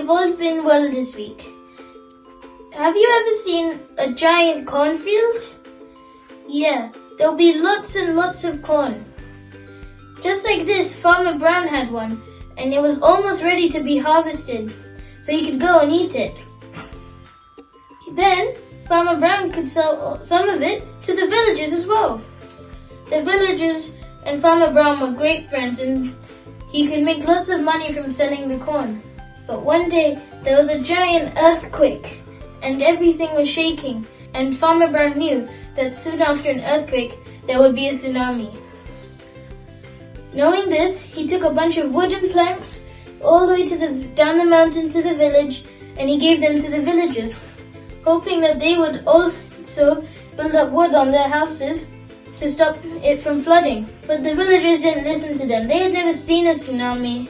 you've all been well this week. Have you ever seen a giant cornfield? Yeah, there'll be lots and lots of corn. Just like this, Farmer Brown had one, and it was almost ready to be harvested, so he could go and eat it. Then, Farmer Brown could sell some of it to the villagers as well. The villagers and Farmer Brown were great friends, and he could make lots of money from selling the corn. But one day, there was a giant earthquake, and everything was shaking, and Farmer Brown knew that soon after an earthquake, there would be a tsunami. Knowing this, he took a bunch of wooden planks all the way down the mountain to the village, and he gave them to the villagers, hoping that they would also build up wood on their houses to stop it from flooding. But the villagers didn't listen to them. They had never seen a tsunami,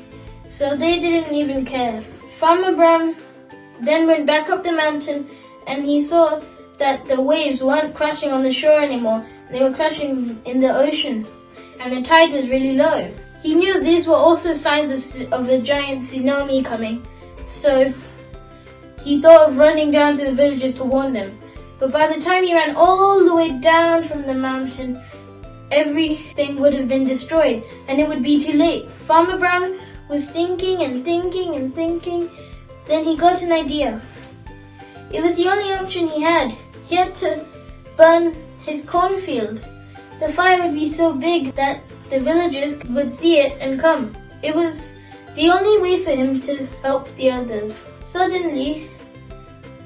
so they didn't even care. Farmer Brown then went back up the mountain, and he saw that the waves weren't crashing on the shore anymore. They were crashing in the ocean, and the tide was really low. He knew these were also signs of a giant tsunami coming, so he thought of running down to the villagers to warn them. But by the time he ran all the way down from the mountain, everything would have been destroyed, and it would be too late. Farmer Brown was thinking and thinking and thinking. Then he got an idea. It was the only option he had. He had to burn his cornfield. The fire would be so big that the villagers would see it and come. It was the only way for him to help the others. Suddenly,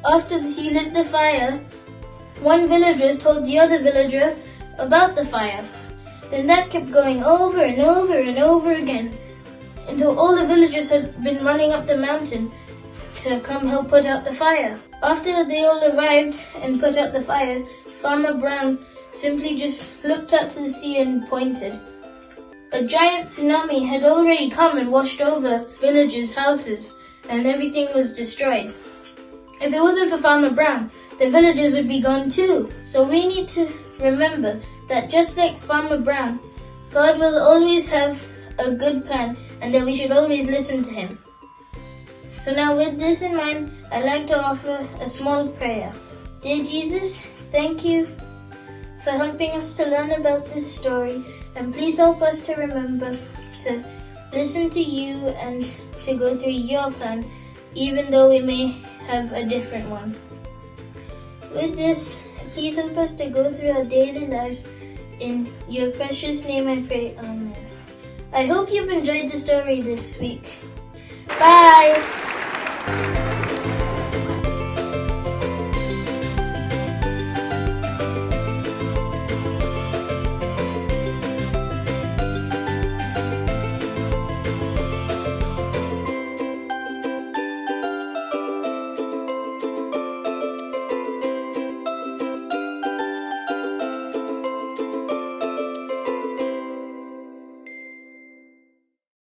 after he lit the fire, one villager told the other villager about the fire. Then that kept going over and over and over again until all the villagers had been running up the mountain to come help put out the fire. After they all arrived and put out the fire, Farmer Brown simply just looked out to the sea and pointed. A giant tsunami had already come and washed over villagers' houses, and everything was destroyed. If it wasn't for Farmer Brown, the villagers would be gone too. So we need to remember that just like Farmer Brown, God will always have a good plan, and that we should always listen to Him. So now with this in mind, I'd like to offer a small prayer. Dear Jesus, thank you for helping us to learn about this story, and please help us to remember to listen to you and to go through your plan, even though we may have a different one. With this, please help us to go through our daily lives. In your precious name I pray, Amen. I hope you've enjoyed the story this week. Bye!